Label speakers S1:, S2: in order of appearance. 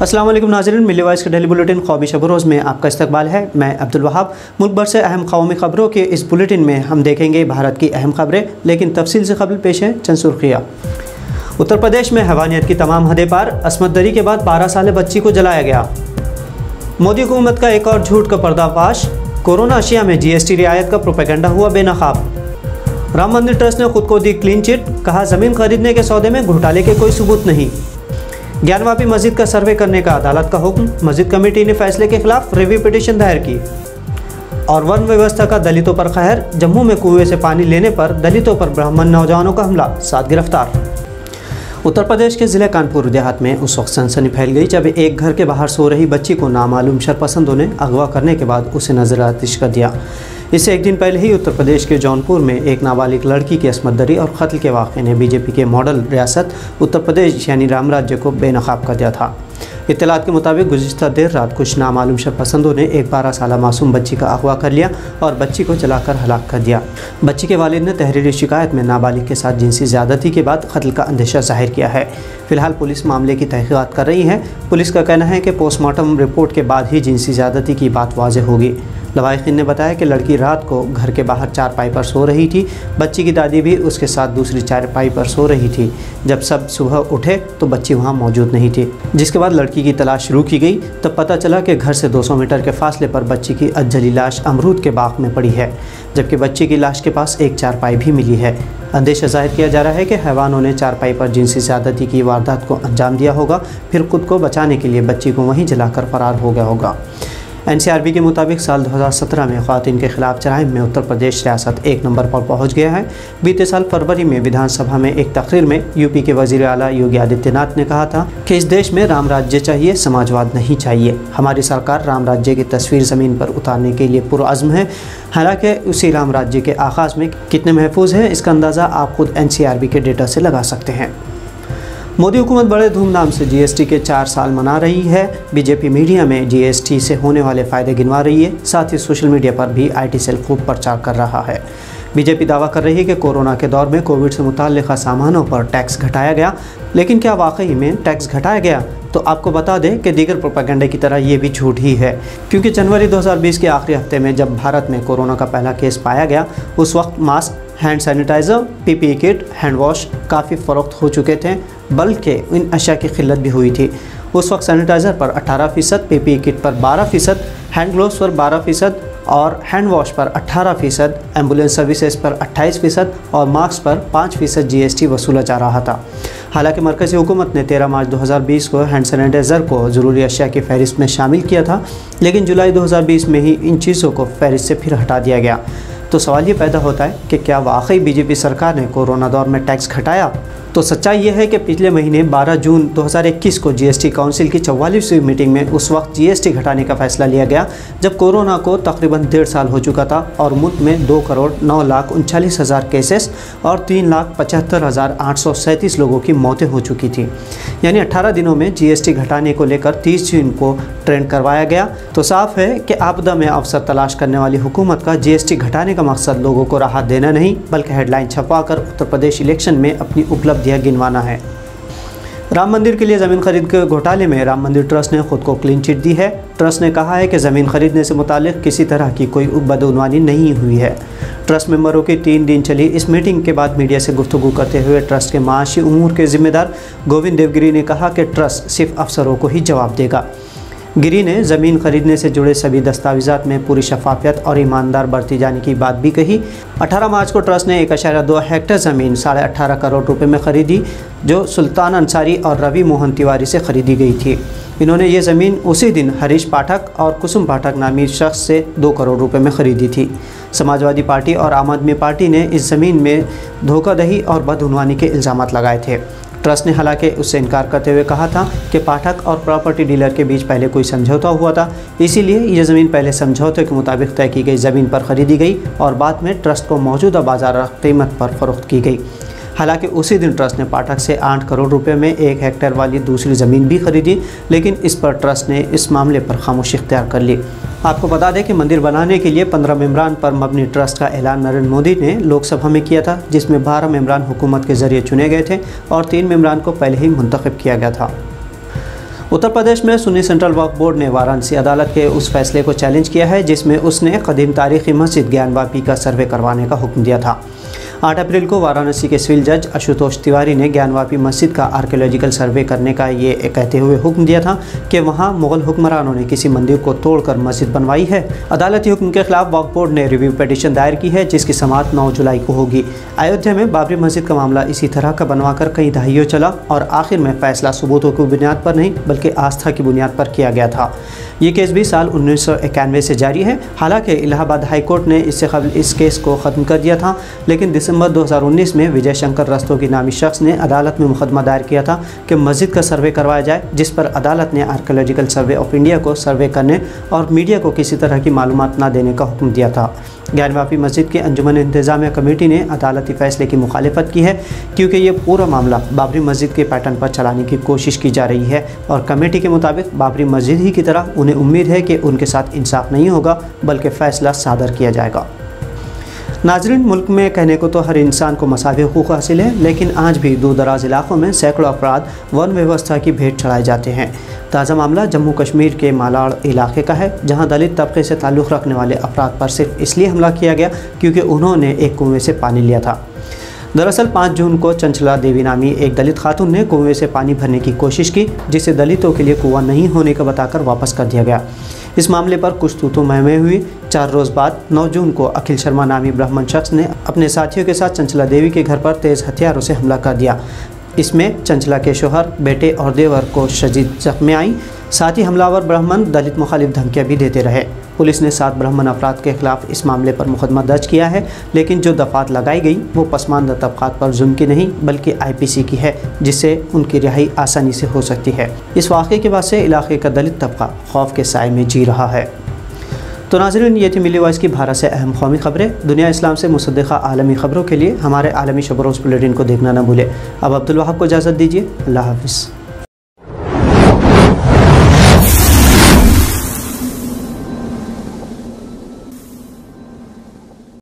S1: अस्सलाम वालेकुम नाज़रीन, मिली वॉइस के डेली बुलेटिन ख्वाबी शब रोज़ में आपका इस्तकबाल है। मैं अब्दुल वहाब। मुल्क भर से अहम कौमी खबरों के इस बुलेटिन में हम देखेंगे भारत की अहम खबरें, लेकिन तफसील से कबल पेश है चंद सुर्खियाँ। उत्तर प्रदेश में हैवानियत की तमाम हदें पार, असमत दरी के बाद 12 साल बच्ची को जलाया गया। मोदी हुकूमत का एक और झूठ का पर्दाफाश, कोरोना अशिया में GST रियायत का प्रोपेगेंडा हुआ बेनकाब। राम मंदिर ट्रस्ट ने खुद को दी क्लीन चिट, कहा ज़मीन खरीदने के सौदे में घोटाले के कोई सबूत नहीं। ज्ञानवापी मस्जिद का सर्वे करने का अदालत का हुक्म, मस्जिद कमेटी ने फैसले के खिलाफ रिव्यू पिटीशन दायर की। और वन व्यवस्था का दलितों पर कहर, जम्मू में कुएं से पानी लेने पर दलितों पर ब्राह्मण नौजवानों का हमला, 7 गिरफ्तार। उत्तर प्रदेश के ज़िले कानपुर देहात में उस वक्त सनसनी फैल गई जब एक घर के बाहर सो रही बच्ची को नामालूम शरपसंदों ने अगवा करने के बाद उसे नजर आतिश कर दिया। इससे एक दिन पहले ही उत्तर प्रदेश के जौनपुर में एक नाबालिग लड़की की असमत दरी और कत्ल के वाक़े ने बीजेपी के मॉडल रियासत उत्तर प्रदेश यानी राम राज्य को बेनकाब कर दिया था। इत्तलात के मुताबिक गुज़िश्ता देर रात कुछ नामालूम शरपसंदों ने एक 12 साल मासूम बच्ची का अगवा कर लिया और बच्ची को जलाकर हलाक कर दिया। बच्ची के वालिद ने तहरीरी शिकायत में नाबालिग के साथ जिनसी ज़्यादती के बाद कत्ल का अंदेशा जाहिर किया है। फिलहाल पुलिस मामले की तहक़ीक़ात कर रही है। पुलिस का कहना है कि पोस्टमार्टम रिपोर्ट के बाद ही जिनसी ज़्यादती की बात वाज़ेह होगी। लवाहिकीन ने बताया कि लड़की रात को घर के बाहर चारपाई पर सो रही थी। बच्ची की दादी भी उसके साथ दूसरी चारपाई पर सो रही थी। जब सब सुबह उठे तो बच्ची वहां मौजूद नहीं थी, जिसके बाद लड़की की तलाश शुरू की गई। तब पता चला कि घर से 200 मीटर के फासले पर बच्ची की अजली लाश अमरूद के बाग में पड़ी है, जबकि बच्ची की लाश के पास एक चारपाई भी मिली है। अंदेशा जाहिर किया जा रहा है कि हैवानों ने चारपाई पर जिनसी ज़्यादती की वारदात को अंजाम दिया होगा, फिर खुद को बचाने के लिए बच्ची को वहीं जलाकर फरार हो गया होगा। NCRB के मुताबिक साल 2017 में ख़वातीन के ख़िलाफ़ जराइम में उत्तर प्रदेश रियासत 1 नंबर पर पहुंच गया है। बीते साल फरवरी में विधानसभा में एक तकरीर में यूपी के वज़ीर आला योगी आदित्यनाथ ने कहा था कि इस देश में राम राज्य चाहिए, समाजवाद नहीं चाहिए। हमारी सरकार राम राज्य की तस्वीर ज़मीन पर उतारने के लिए पुरअज़्म है। हालांकि उसी राम राज्य के आगाज़ में कितने महफूज है, इसका अंदाज़ा आप खुद NCRB के डेटा से लगा सकते हैं। मोदी हुकूमत बड़े धूमधाम से GST के 4 साल मना रही है। बीजेपी मीडिया में GST से होने वाले फ़ायदे गिनवा रही है। साथ ही सोशल मीडिया पर भी IT सेल खूब प्रचार कर रहा है। बीजेपी दावा कर रही है कि कोरोना के दौर में कोविड से मुताल्लिक़ सामानों पर टैक्स घटाया गया, लेकिन क्या वाकई में टैक्स घटाया गया? तो आपको बता दें कि दीगर प्रोपेगेंडे की तरह ये भी झूठ ही है, क्योंकि जनवरी 2020 के आखिरी हफ्ते में जब भारत में कोरोना का पहला केस पाया गया, उस वक्त mask, hand sanitiser, PPE kit, hand wash काफ़ी फ़रोख्त हो चुके थे, बल्कि इन अशिया की किल्लत भी हुई थी। उस वक्त सैनिटाइज़र पर 18%, PPE किट पर 12%, हैंड ग्लोव्स पर 12% और हैंड वॉश पर 18%, एम्बुलेंस सर्विसेज पर 28% और मास्क पर 5% GST वसूला जा रहा था। हालांकि मरकज़ी हुकूमत ने 13 मार्च 2020 को हैंड सैनिटाइज़र को ज़रूरी अशिया की फहरिस्त में शामिल किया था, लेकिन जुलाई 2020 में ही इन चीज़ों को फहरिस्त से फिर हटा दिया गया। तो सवाल ये पैदा होता है कि क्या वाकई बीजेपी सरकार ने कोरोना दौर में टैक्स घटाया? तो सच्चाई यह है कि पिछले महीने 12 जून 2021 को GST काउंसिल की 44वीं मीटिंग में उस वक्त GST घटाने का फैसला लिया गया, जब कोरोना को तकरीबन 1.5 साल हो चुका था और मुल्क में 2,09,39,000 केसेस और 3,75,837 लोगों की मौतें हो चुकी थी। यानी 18 दिनों में GST घटाने को लेकर 30 जून को ट्रेंड करवाया गया। तो साफ है कि आपदा में अवसर तलाश करने वाली हुकूमत का GST घटाने का मकसद लोगों को राहत देना नहीं, बल्कि हेडलाइन छपवाकर उत्तर प्रदेश इलेक्शन में अपनी उपलब्धियां गिनवाना है। राम मंदिर के लिए ज़मीन खरीद के घोटाले में राम मंदिर ट्रस्ट ने खुद को क्लीन चिट दी है। ट्रस्ट ने कहा है कि ज़मीन खरीदने से मुतालिक किसी तरह की कोई बदउनवानी नहीं हुई है। ट्रस्ट मेंबरों की 3 दिन चली इस मीटिंग के बाद मीडिया से गुफ्तगू करते हुए ट्रस्ट के माशी उमूर के ज़िम्मेदार गोविंद देवगिरी ने कहा कि ट्रस्ट सिर्फ अफसरों को ही जवाब देगा। गिरी ने ज़मीन खरीदने से जुड़े सभी दस्तावेज़ात में पूरी शफाफियत और ईमानदार बरती जाने की बात भी कही। 18 मार्च को ट्रस्ट ने 1.2 हेक्टेयर ज़मीन 18.5 करोड़ रुपए में ख़रीदी, जो सुल्तान अंसारी और रवि मोहन तिवारी से ख़रीदी गई थी। इन्होंने ये ज़मीन उसी दिन हरीश पाठक और कुसुम पाठक नामी शख्स से 2 करोड़ रुपए में ख़रीदी थी। समाजवादी पार्टी और आम आदमी पार्टी ने इस ज़मीन में धोखाधड़ी और बदउनवानी के इल्ज़ामात लगाए थे। ट्रस्ट ने हालांकि उससे इनकार करते हुए कहा था कि पाठक और प्रॉपर्टी डीलर के बीच पहले कोई समझौता हुआ था, इसीलिए ये ज़मीन पहले समझौते के मुताबिक तय की गई ज़मीन पर ख़रीदी गई और बाद में ट्रस्ट को मौजूदा बाजार कीमत पर फ़रोख्त की गई। हालांकि उसी दिन ट्रस्ट ने पाठक से 8 करोड़ रुपए में 1 हेक्टेयर वाली दूसरी ज़मीन भी खरीदी, लेकिन इस पर ट्रस्ट ने इस मामले पर खामोशी इख्तियार कर ली। आपको बता दें कि मंदिर बनाने के लिए 15 मेंबरान पर मबनी ट्रस्ट का ऐलान नरेंद्र मोदी ने लोकसभा में किया था, जिसमें 12 मेंबरान हुकूमत के ज़रिए चुने गए थे और 3 मेंबरान को पहले ही मुंतखब किया गया था। उत्तर प्रदेश में सुन्नी सेंट्रल वक्फ बोर्ड ने वाराणसी अदालत के उस फैसले को चैलेंज किया है जिसमें उसने कदीम तारीखी मस्जिद ज्ञानवापी का सर्वे करवाने का हुक्म दिया था। 8 अप्रैल को वाराणसी के सिविल जज आशुतोष तिवारी ने ज्ञानवापी मस्जिद का आर्कियोलॉजिकल सर्वे करने का ये कहते हुए हुक्म दिया था कि वहां मुगल हुक्मरानों ने किसी मंदिर को तोड़कर मस्जिद बनवाई है। अदालती हुक्म के खिलाफ वक्फ बोर्ड ने रिव्यू पिटीशन दायर की है जिसकी समाअत 9 जुलाई को होगी। अयोध्या में बाबरी मस्जिद का मामला इसी तरह का बनवाकर कई दहाइयों चला और आखिर में फैसला सबूतों की बुनियाद पर नहीं बल्कि आस्था की बुनियाद पर किया गया था। ये केस भी साल 1991 से जारी है। हालांकि इलाहाबाद हाई कोर्ट ने इससे कबल इस केस को ख़त्म कर दिया था, लेकिन दिसंबर 2019 में विजय शंकर रस्तोगी नामी शख्स ने अदालत में मुकदमा दायर किया था कि मस्जिद का सर्वे करवाया जाए, जिस पर अदालत ने आर्कियोलॉजिकल सर्वे ऑफ इंडिया को सर्वे करने और मीडिया को किसी तरह की मालूमात न देने का हुक्म दिया था। ज्ञानवापी मस्जिद की अंजुमन इंतज़ामिया कमेटी ने अदालती फ़ैसले की मुखालिफत की है क्योंकि ये पूरा मामला बाबरी मस्जिद के पैटर्न पर चलाने की कोशिश की जा रही है और कमेटी के मुताबिक बाबरी मस्जिद ही की तरह उन्हें उम्मीद है कि उनके साथ इंसाफ नहीं होगा बल्कि फ़ैसला सादर किया जाएगा। नाज़रीन, मुल्क में कहने को तो हर इंसान को मसावी हुकूक़ हासिल है, लेकिन आज भी दूर दराज इलाक़ों में सैकड़ों अफराद वन व्यवस्था की भेंट चढ़ाए जाते हैं। ताज़ा मामला जम्मू कश्मीर के मालाड़ इलाके का है, जहां दलित तबके से ताल्लुक़ रखने वाले अफराद पर सिर्फ इसलिए हमला किया गया क्योंकि उन्होंने एक कुएँ से पानी लिया था। दरअसल 5 जून को चंचला देवी नामी एक दलित खातून ने कुएँ से पानी भरने की कोशिश की, जिसे दलितों के लिए कुआं नहीं होने का बताकर वापस कर दिया गया। इस मामले पर कुछ तू महमे हुई। 4 रोज़ बाद 9 जून को अखिल शर्मा नामी ब्राह्मण शख्स ने अपने साथियों के साथ चंचला देवी के घर पर तेज़ हथियारों से हमला कर दिया। इसमें चंचला के शोहर, बेटे और देवर को शदीद जख्में आई। साथ ही हमलावर ब्राह्मण दलित मुखालिफ धमकियाँ भी देते रहे। पुलिस ने 7 ब्राह्मण अफराद के खिलाफ इस मामले पर मुकदमा दर्ज किया है, लेकिन जो दफ़ात लगाई गई वो पसमानदा तबक़ात पर जुल्म की नहीं बल्कि IPC की है, जिससे उनकी रिहाई आसानी से हो सकती है। इस वाक़े के बाद से इलाके का दलित तबका खौफ के साए में जी रहा है। तो नाज़रीन, ये थी मिली वॉइस की भारत से अहम कौमी खबरें। दुनिया इस्लाम से मुसद्दिक़ा आलमी खबरों के लिए हमारे आलमी शब रोज़ बुलेटिन को देखना न भूलें। अब अब्दुल वहाब को इजाज़त दीजिए। अल्लाह हाफ़िज़।